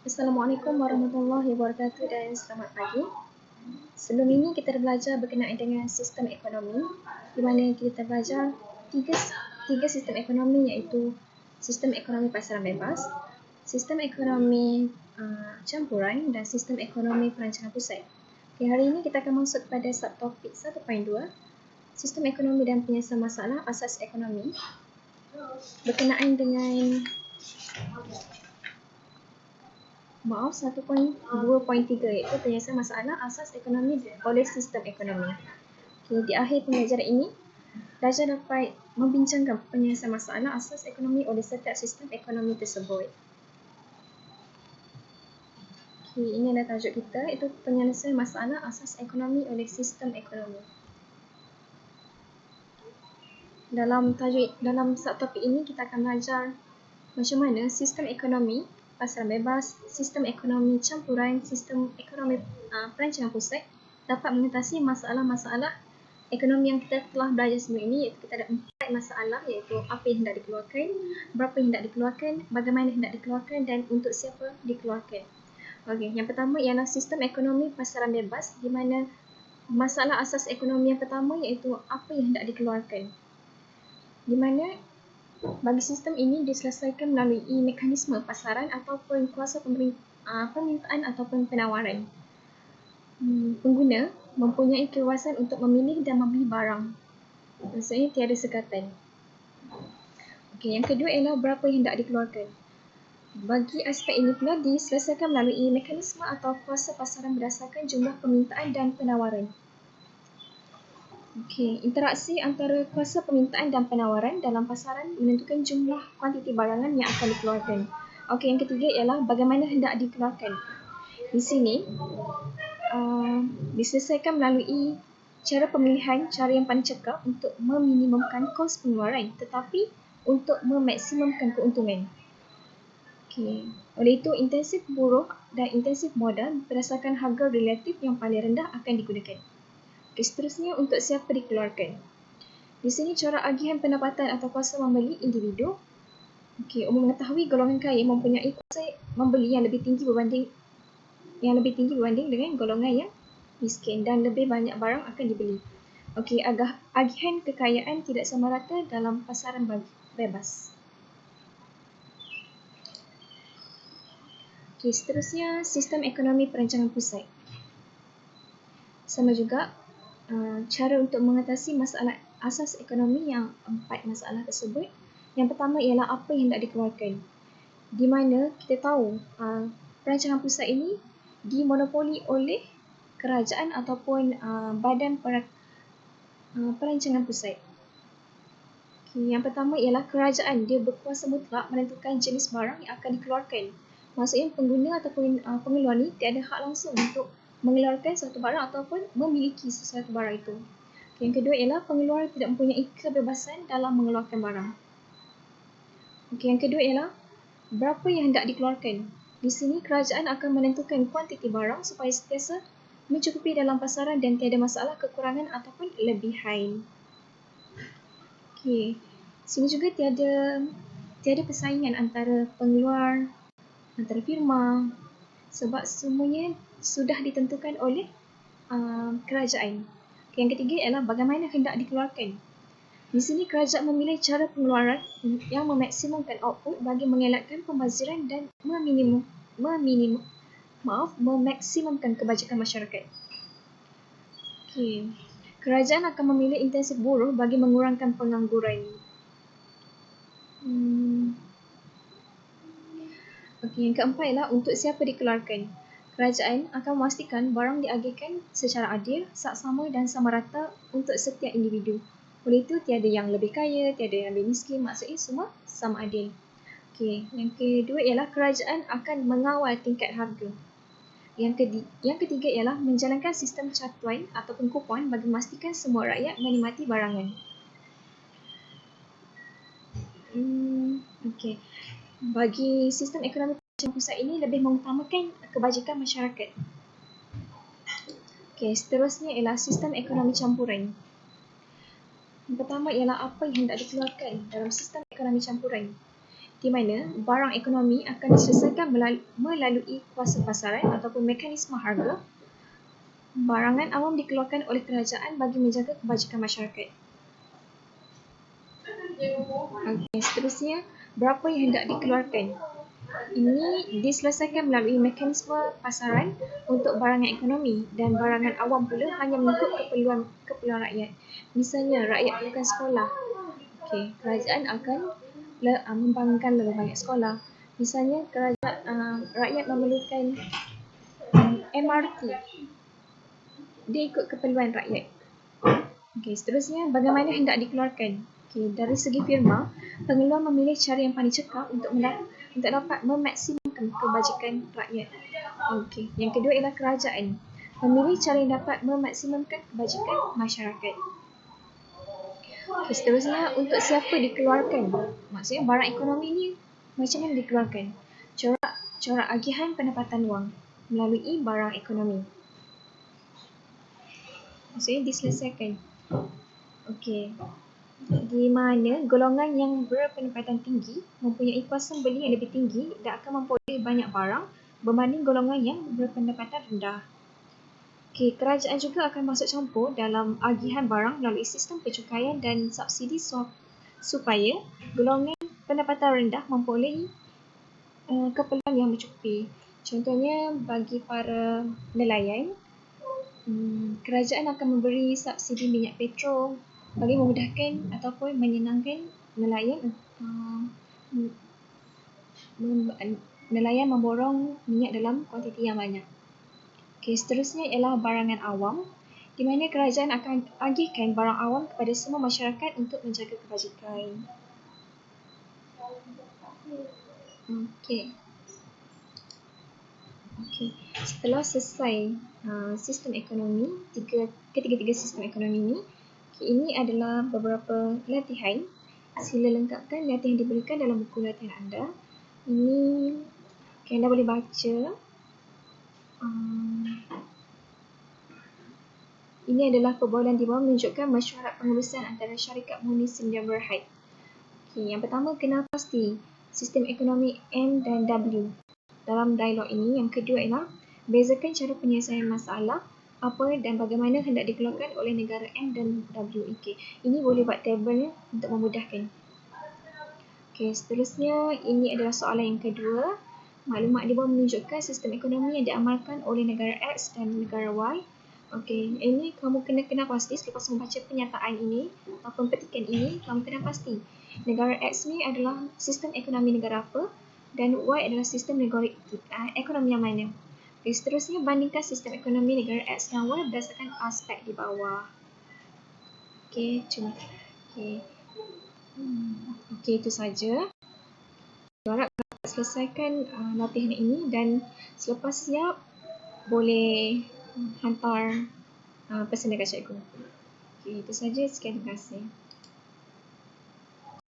Assalamualaikum warahmatullahi wabarakatuh dan selamat pagi. Sebelum ini kita belajar berkenaan dengan sistem ekonomi, di mana kita belajar tiga sistem ekonomi, iaitu sistem ekonomi pasaran bebas, sistem ekonomi campuran dan sistem ekonomi perancangan pusat. Okay, hari ini kita akan masuk pada subtopik 1.2, sistem ekonomi dan penyelesaian masalah asas ekonomi, berkenaan dengan 1.2.3, iaitu penyelesaian masalah asas ekonomi oleh sistem ekonomi. Okay, di akhir pembelajaran ini, pelajar dapat membincangkan penyelesaian masalah asas ekonomi oleh setiap sistem ekonomi tersebut. Okay, ini adalah tajuk kita, iaitu penyelesaian masalah asas ekonomi oleh sistem ekonomi. Dalam subtopik ini kita akan belajar macam mana sistem ekonomi pasaran bebas, sistem ekonomi campuran, sistem ekonomi perancangan pusat dapat mengatasi masalah-masalah ekonomi yang kita telah belajar sebelum ini, iaitu kita ada 4 masalah, iaitu apa yang hendak dikeluarkan, berapa yang hendak dikeluarkan, bagaimana hendak dikeluarkan dan untuk siapa dikeluarkan. Okey, yang pertama ialah sistem ekonomi pasaran bebas, di mana masalah asas ekonomi yang pertama iaitu apa yang hendak dikeluarkan, di mana bagi sistem ini diselesaikan melalui mekanisme pasaran ataupun kuasa permintaan ataupun penawaran. Pengguna mempunyai keluasan untuk memilih dan membeli barang. Maksudnya tiada sekatan. Okey, yang kedua ialah berapa yang hendak dikeluarkan. Bagi aspek ini pula diselesaikan melalui mekanisme atau kuasa pasaran berdasarkan jumlah permintaan dan penawaran. Okey, interaksi antara kuasa permintaan dan penawaran dalam pasaran menentukan jumlah kuantiti barangan yang akan dikeluarkan. Okey, yang ketiga ialah bagaimana hendak dikeluarkan. Di sini diselesaikan melalui cara pemilihan cara yang paling cekap untuk meminimumkan kos pengeluaran tetapi untuk memaksimumkan keuntungan. Okey, oleh itu intensif buruh dan intensif modal berdasarkan harga relatif yang paling rendah akan digunakan. Okay, seterusnya untuk siapa dikeluarkan. Di sini corak agihan pendapatan atau kuasa membeli individu. Okey, umum mengetahui golongan kaya mempunyai kuasa membeli yang lebih tinggi berbanding dengan golongan yang miskin dan lebih banyak barang akan dibeli. Okey, agihan kekayaan tidak sama rata dalam pasaran bebas. Okey, seterusnya sistem ekonomi perancangan pusat. Sama juga cara untuk mengatasi masalah asas ekonomi yang 4 masalah tersebut. Yang pertama ialah apa yang hendak dikeluarkan, di mana kita tahu perancangan pusat ini dimonopoli oleh kerajaan ataupun badan perancangan pusat. Okay, yang pertama ialah kerajaan, dia berkuasa mutlak menentukan jenis barang yang akan dikeluarkan. Maksudnya pengguna ataupun pengeluar ni tiada hak langsung untuk mengeluarkan suatu barang ataupun memiliki sesuatu barang itu. Yang kedua ialah pengeluar tidak mempunyai kebebasan dalam mengeluarkan barang. Okey, yang kedua ialah berapa yang hendak dikeluarkan. Di sini kerajaan akan menentukan kuantiti barang supaya sentiasa mencukupi dalam pasaran dan tiada masalah kekurangan ataupun kelebihan. Okey, sini juga tiada persaingan antara pengeluar, antara firma, sebab semuanya sudah ditentukan oleh kerajaan. Yang ketiga ialah bagaimana hendak dikeluarkan. Di sini kerajaan memilih cara pengeluaran yang memaksimumkan output bagi mengelakkan pembaziran dan memaksimumkan kebajikan masyarakat. Okey, kerajaan akan memilih intensif buruh bagi mengurangkan pengangguran. Okey, yang keempat ialah untuk siapa dikeluarkan. Kerajaan akan memastikan barang diagihkan secara adil, saksama dan sama rata untuk setiap individu. Oleh itu, tiada yang lebih kaya, tiada yang lebih miskin, maksudnya semua sama adil. Okey, yang kedua ialah kerajaan akan mengawal tingkat harga. Yang ketiga ialah menjalankan sistem catuan ataupun kupon bagi memastikan semua rakyat menikmati barangan. Okey, bagi sistem ekonomi pusat ini lebih mengutamakan kebajikan masyarakat. Okey, seterusnya ialah sistem ekonomi campuran. Yang pertama ialah apa yang hendak dikeluarkan dalam sistem ekonomi campuran. di mana barang ekonomi akan diselesaikan melalui kuasa pasaran ataupun mekanisme harga. Barangan awam dikeluarkan oleh kerajaan bagi menjaga kebajikan masyarakat. Okey, seterusnya, berapa yang hendak dikeluarkan? Ini diselesaikan melalui mekanisme pasaran untuk barangan ekonomi dan barangan awam pula hanya mengikut keperluan rakyat. Misalnya, rakyat perlukan sekolah. Okey, kerajaan akan membangunkan lebih banyak sekolah. Misalnya, rakyat memerlukan MRT. Dia ikut keperluan rakyat. Okey, seterusnya, bagaimana hendak dikeluarkan? Okey, dari segi firma, pengeluar memilih cara yang paling cekap untuk dapat memaksimumkan kebajikan rakyat. Okey, yang kedua ialah kerajaan memilih cara yang dapat memaksimumkan kebajikan masyarakat. Okey, seterusnya, untuk siapa dikeluarkan? Maksudnya barang ekonomi ni macam mana dikeluarkan? Corak agihan pendapatan wang melalui barang ekonomi. Maksudnya diselesaikan. Okey. Di mana golongan yang berpendapatan tinggi mempunyai kuasa beli yang lebih tinggi dan akan memperoleh banyak barang berbanding golongan yang berpendapatan rendah. Okey, kerajaan juga akan masuk campur dalam agihan barang melalui sistem pencukaian dan subsidi supaya golongan pendapatan rendah memperoleh keperluan yang mencukupi. Contohnya bagi para nelayan, kerajaan akan memberi subsidi minyak petrol bagi memudahkan ataupun menyenangkan nelayan memborong minyak dalam kuantiti yang banyak. Okey, seterusnya ialah barangan awam, di mana kerajaan akan agihkan barang awam kepada semua masyarakat untuk menjaga kebajikan. Okey. Setelah selesai sistem ekonomi, ketiga-tiga sistem ekonomi ini, ini adalah beberapa latihan. Sila lengkapkan latihan yang diberikan dalam buku latihan anda. Ini anda boleh baca. Ini adalah perbualan di bawah menunjukkan mesyuarat pengurusan antara syarikat murni Sdn Bhd. Okey, yang pertama, kenal pasti sistem ekonomi M dan W dalam dialog ini. Yang kedua ialah bezakan cara penyelesaian masalah apa dan bagaimana hendak dikeluarkan oleh negara M dan W. Okey, ini boleh buat tabel untuk memudahkan. Okey, seterusnya ini adalah soalan yang kedua. Maklumat di bawah menunjukkan sistem ekonomi yang diamalkan oleh negara X dan negara Y. Okey, ini kamu kena pasti selepas membaca penyataan ini ataupun petikan ini, kamu kena pasti negara X ni adalah sistem ekonomi negara apa dan Y adalah sistem ekonomi yang mana. Okay, seterusnya bandingkan sistem ekonomi negara X dan Y berdasarkan aspek di bawah. Okey, cuma okey, itu saja. Harap dapat selesaikan latihan ini dan selepas siap boleh hantar pesan dekat cikgu. Okey, itu saja. Sekian, terima kasih.